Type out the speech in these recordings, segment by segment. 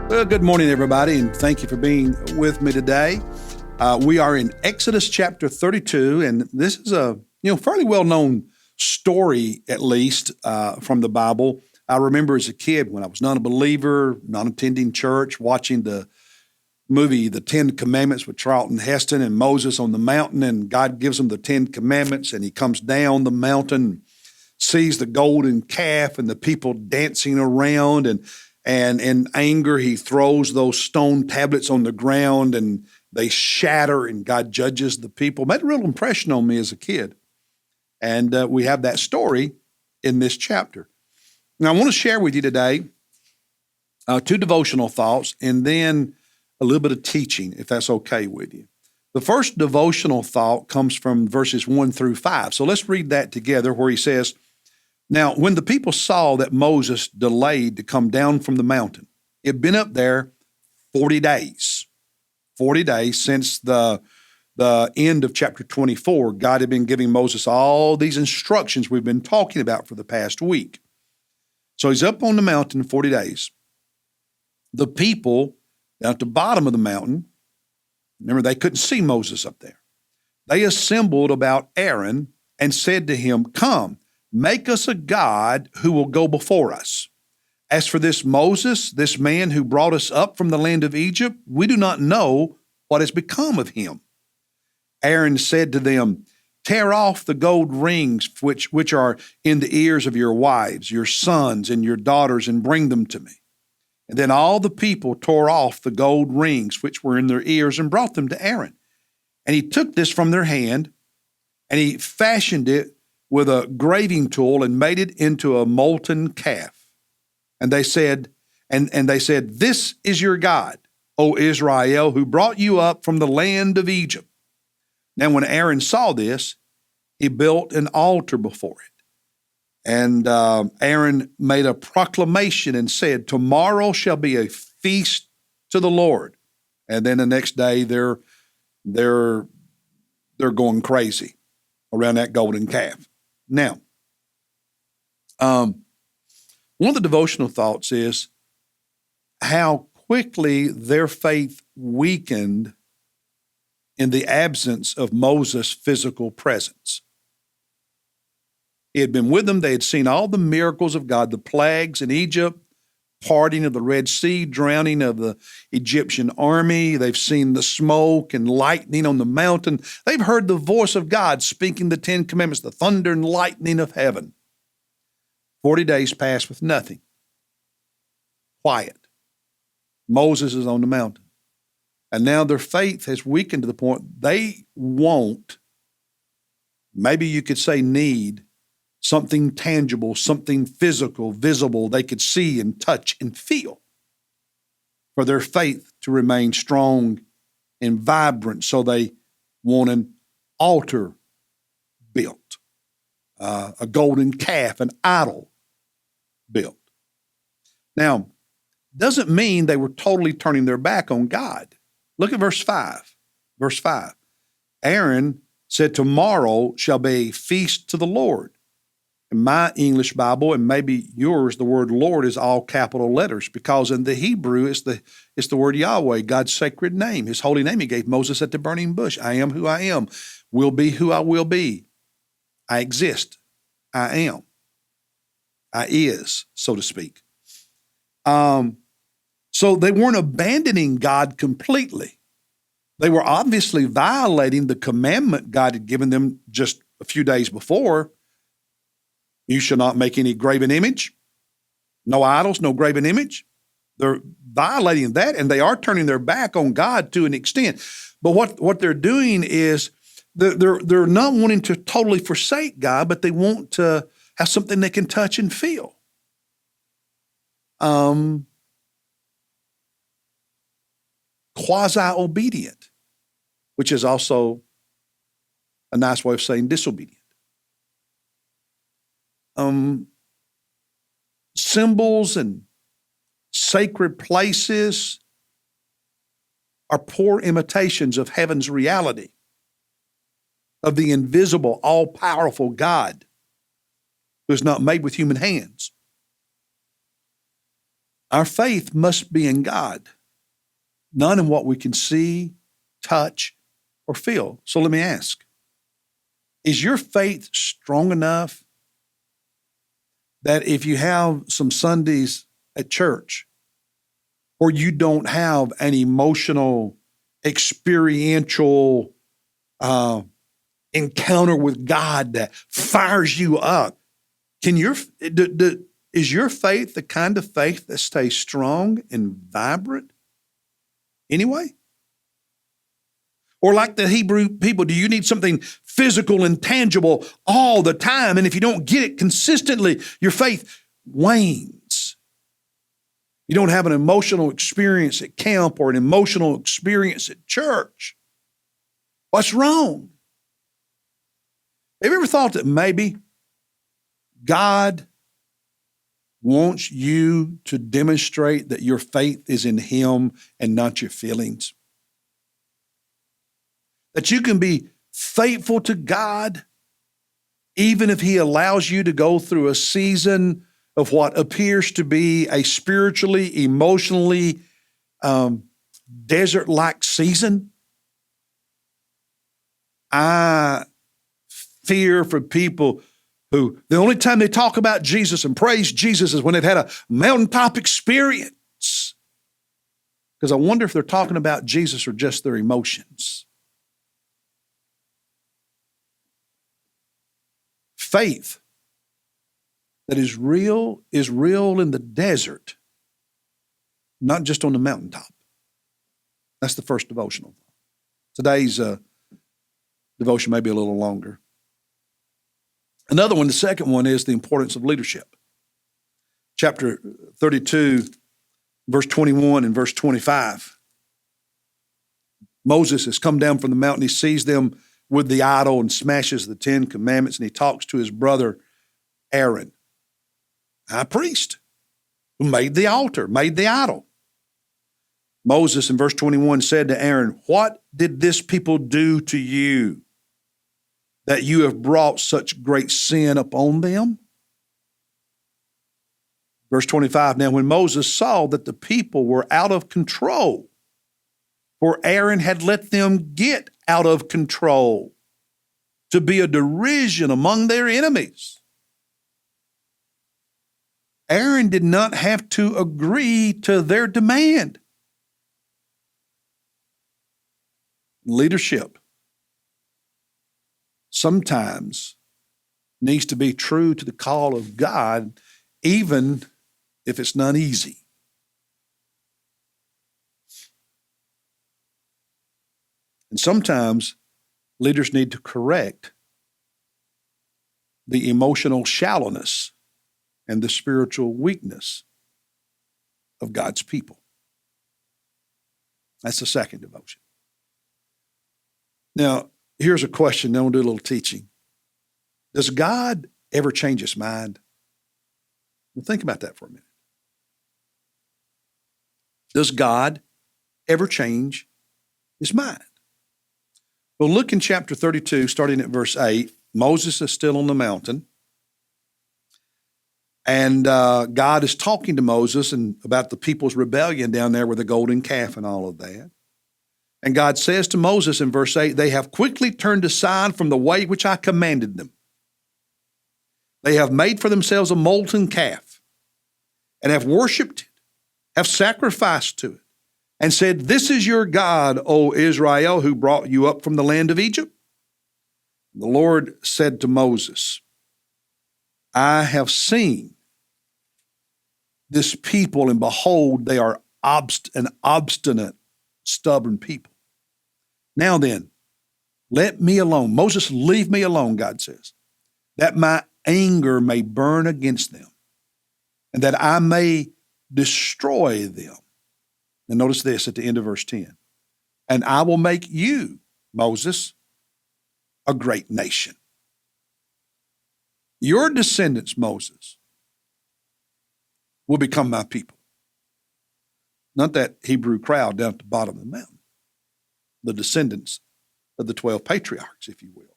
Well, good morning, everybody, and thank you for being with me today. We are in Exodus chapter 32, and this is a fairly well-known story, at least from the Bible. I remember as a kid when I was not a believer, not attending church, watching the movie The Ten Commandments with Charlton Heston and Moses on the mountain, and God gives him the Ten Commandments, and he comes down the mountain, sees the golden calf and the people dancing around, and in anger, he throws those stone tablets on the ground and they shatter, and God judges the people. Made a real impression on me as a kid. And we have that story in this chapter. Now, I want to share with you today two devotional thoughts and then a little bit of teaching, if that's okay with you. The first devotional thought comes from verses 1 through 5. So let's read that together, where he says, "Now, when the people saw that Moses delayed to come down from the mountain, it had been up there 40 days. 40 days since the end of chapter 24. God had been giving Moses all these instructions we've been talking about for the past week. So he's up on the mountain 40 days. The people down at the bottom of the mountain, remember, they couldn't see Moses up there. They assembled about Aaron and said to him, 'Come, make us a god who will go before us. As for this Moses, this man who brought us up from the land of Egypt, we do not know what has become of him.' Aaron said to them, 'Tear off the gold rings which are in the ears of your wives, your sons, and your daughters, and bring them to me.' And then all the people tore off the gold rings which were in their ears and brought them to Aaron. And he took this from their hand, and he fashioned it with a graving tool and made it into a molten calf. And they said, This is your God, O Israel, who brought you up from the land of Egypt.' Now when Aaron saw this, he built an altar before it. And Aaron made a proclamation and said, 'Tomorrow shall be a feast to the Lord.' And then the next day they're going crazy around that golden calf. Now, one of the devotional thoughts is how quickly their faith weakened in the absence of Moses' physical presence. He had been with them. They had seen all the miracles of God, the plagues in Egypt, parting of the Red Sea, drowning of the Egyptian army. They've seen the smoke and lightning on the mountain. They've heard the voice of God speaking the Ten Commandments, the thunder and lightning of heaven. 40 days passed with nothing. Quiet. Moses is on the mountain. And now their faith has weakened to the point they won't, maybe you could say need, something tangible, something physical, visible, they could see and touch and feel for their faith to remain strong and vibrant. So they want an altar built, a golden calf, an idol built. Now, doesn't mean they were totally turning their back on God. Look at verse 5. Verse 5. Aaron said, "Tomorrow shall be a feast to the Lord." In my English Bible, and maybe yours, the word Lord is all capital letters, because in the Hebrew, it's the word Yahweh, God's sacred name, his holy name he gave Moses at the burning bush. I am who I am, will be who I will be. I exist. I am. I is, so to speak. So they weren't abandoning God completely. They were obviously violating the commandment God had given them just a few days before. You shall not make any graven image, no idols, no graven image. They're violating that, and they are turning their back on God to an extent. But what they're doing is they're not wanting to totally forsake God, but they want to have something they can touch and feel. Quasi-obedient, which is also a nice way of saying disobedient. Symbols and sacred places are poor imitations of heaven's reality, of the invisible, all-powerful God who is not made with human hands. Our faith must be in God, none in what we can see, touch, or feel. So let me ask, is your faith strong enough that if you have some Sundays at church or you don't have an emotional, experiential encounter with God that fires you up, is your faith the kind of faith that stays strong and vibrant anyway? Or like the Hebrew people, do you need something physical and tangible all the time? And if you don't get it consistently, your faith wanes. You don't have an emotional experience at camp or an emotional experience at church. What's wrong? Have you ever thought that maybe God wants you to demonstrate that your faith is in Him and not your feelings? That you can be faithful to God even if He allows you to go through a season of what appears to be a spiritually, emotionally desert-like season. I fear for people who the only time they talk about Jesus and praise Jesus is when they've had a mountaintop experience. Because I wonder if they're talking about Jesus or just their emotions. Faith that is real in the desert, not just on the mountaintop. That's the first devotional. Today's devotion may be a little longer. Another one, the second one, is the importance of leadership. Chapter 32, verse 21 and verse 25. Moses has come down from the mountain. He sees them with the idol and smashes the 10 Commandments, and he talks to his brother Aaron, high priest, who made the altar, made the idol. Moses in verse 21 said to Aaron, "What did this people do to you that you have brought such great sin upon them?" Verse 25, now when Moses saw that the people were out of control, for Aaron had let them get out of control to be a derision among their enemies. Aaron did not have to agree to their demand. Leadership sometimes needs to be true to the call of God, even if it's not easy. And sometimes leaders need to correct the emotional shallowness and the spiritual weakness of God's people. That's the second devotion. Now, here's a question, then we'll do a little teaching. Does God ever change his mind? Well, think about that for a minute. Does God ever change his mind? Well, look in chapter 32, starting at verse 8. Moses is still on the mountain. And God is talking to Moses and about the people's rebellion down there with the golden calf and all of that. And God says to Moses in verse 8, they have quickly turned aside from the way which I commanded them. They have made for themselves a molten calf and have worshipped it, have sacrificed to it, and said, this is your God, O Israel, who brought you up from the land of Egypt. The Lord said to Moses, I have seen this people, and behold, they are an obstinate, stubborn people. Now then, let me alone. Moses, leave me alone, God says, that my anger may burn against them, and that I may destroy them. And notice this at the end of verse 10. And I will make you, Moses, a great nation. Your descendants, Moses, will become my people. Not that Hebrew crowd down at the bottom of the mountain. The descendants of the 12 patriarchs, if you will.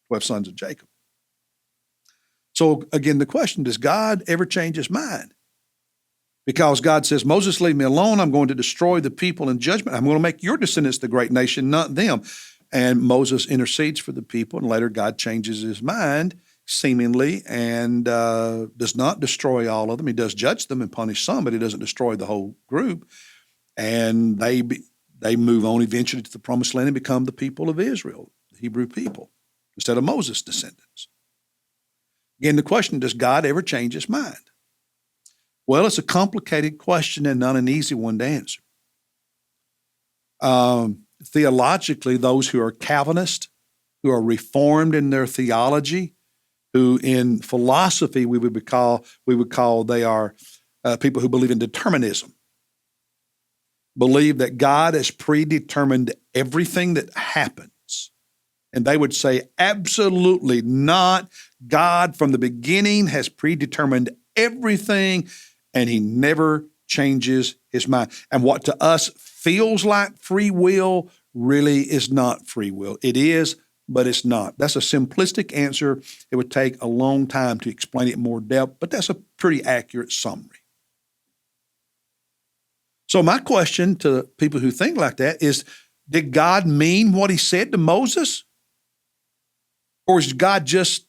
12 sons of Jacob. So again, the question, does God ever change his mind? Because God says, Moses, leave me alone. I'm going to destroy the people in judgment. I'm going to make your descendants the great nation, not them. And Moses intercedes for the people, and later God changes his mind, seemingly, and does not destroy all of them. He does judge them and punish some, but he doesn't destroy the whole group. And they move on eventually to the promised land and become the people of Israel, the Hebrew people, instead of Moses' descendants. Again, the question, does God ever change his mind? Well, it's a complicated question and not an easy one to answer. Theologically, those who are Calvinist, who are reformed in their theology, who in philosophy we would call they are people who believe in determinism, believe that God has predetermined everything that happens. And they would say, absolutely not. God from the beginning has predetermined everything, and he never changes his mind. And what to us feels like free will really is not free will. It is, but it's not. That's a simplistic answer. It would take a long time to explain it in more depth, but that's a pretty accurate summary. So my question to people who think like that is, did God mean what he said to Moses? Or is God just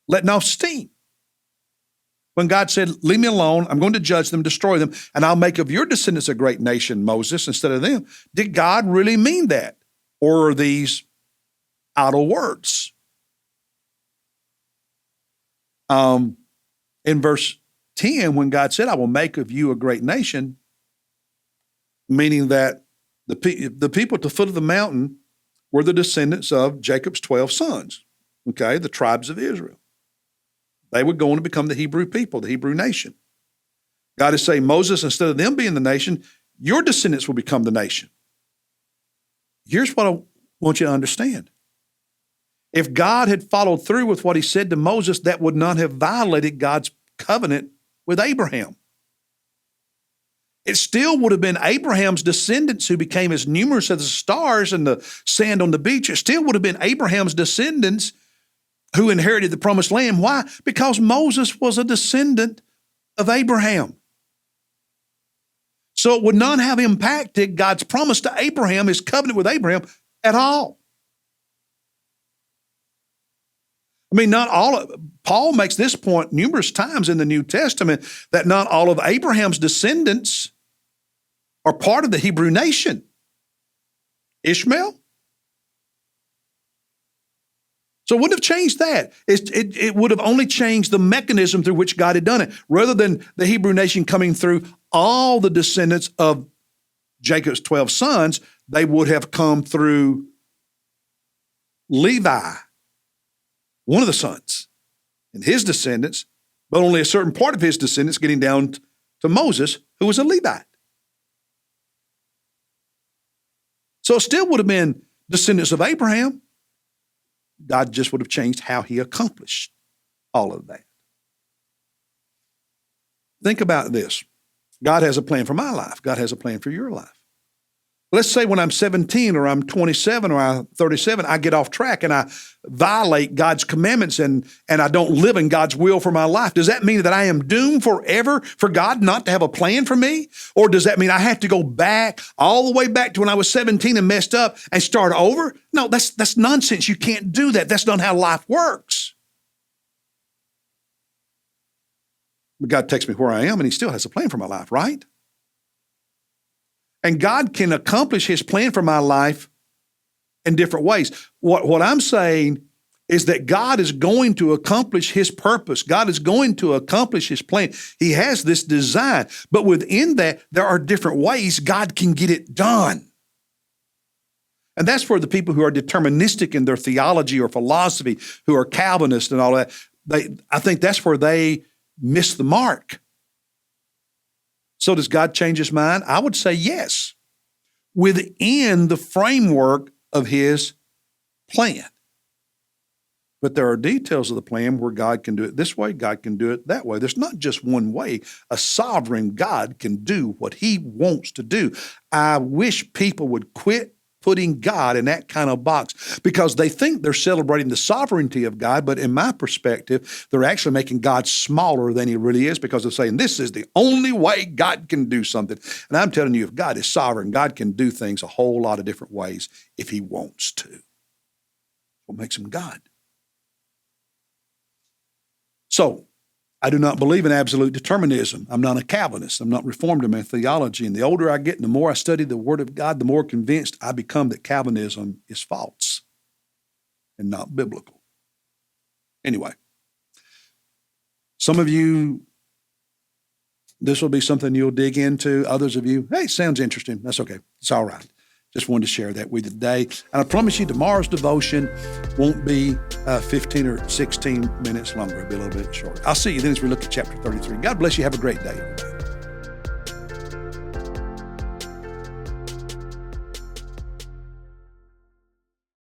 letting off steam? When God said, leave me alone, I'm going to judge them, destroy them, and I'll make of your descendants a great nation, Moses, instead of them. Did God really mean that? Or are these idle words? In verse 10, when God said, I will make of you a great nation, meaning that the people at the foot of the mountain were the descendants of Jacob's 12 sons, okay, the tribes of Israel. They would go on to become the Hebrew people, the Hebrew nation. God is saying, Moses, instead of them being the nation, your descendants will become the nation. Here's what I want you to understand. If God had followed through with what he said to Moses, that would not have violated God's covenant with Abraham. It still would have been Abraham's descendants who became as numerous as the stars and the sand on the beach. It still would have been Abraham's descendants who inherited the promised land. Why? Because Moses was a descendant of Abraham. So it would not have impacted God's promise to Abraham, his covenant with Abraham, at all. I mean, Paul makes this point numerous times in the New Testament, that not all of Abraham's descendants are part of the Hebrew nation. Ishmael? So it wouldn't have changed that. It would have only changed the mechanism through which God had done it. Rather than the Hebrew nation coming through all the descendants of Jacob's 12 sons, they would have come through Levi, one of the sons, and his descendants, but only a certain part of his descendants getting down to Moses, who was a Levite. So it still would have been descendants of Abraham. God just would have changed how he accomplished all of that. Think about this. God has a plan for my life. God has a plan for your life. Let's say when I'm 17 or I'm 27 or I'm 37, I get off track and I violate God's commandments and I don't live in God's will for my life. Does that mean that I am doomed forever for God not to have a plan for me? Or does that mean I have to go back, all the way back to when I was 17 and messed up and start over? No, that's nonsense. You can't do that. That's not how life works. But God takes me where I am and he still has a plan for my life, right? And God can accomplish his plan for my life in different ways. What I'm saying is that God is going to accomplish his purpose. God is going to accomplish his plan. He has this design, but within that, there are different ways God can get it done. And that's for the people who are deterministic in their theology or philosophy, who are Calvinist and all that. I think that's where they miss the mark. So does God change his mind? I would say yes, within the framework of his plan. But there are details of the plan where God can do it this way, God can do it that way. There's not just one way. A sovereign God can do what he wants to do. I wish people would quit putting God in that kind of box because they think they're celebrating the sovereignty of God, but in my perspective, they're actually making God smaller than he really is because they're saying this is the only way God can do something. And I'm telling you, if God is sovereign, God can do things a whole lot of different ways if he wants to. What makes him God? So, I do not believe in absolute determinism. I'm not a Calvinist. I'm not Reformed in my theology. And the older I get and the more I study the Word of God, the more convinced I become that Calvinism is false and not biblical. Anyway, some of you, this will be something you'll dig into. Others of you, hey, sounds interesting. That's okay. It's all right. Just wanted to share that with you today. And I promise you tomorrow's devotion won't be 15 or 16 minutes longer. It'll be a little bit shorter. I'll see you then as we look at chapter 33. God bless you. Have a great day, everybody.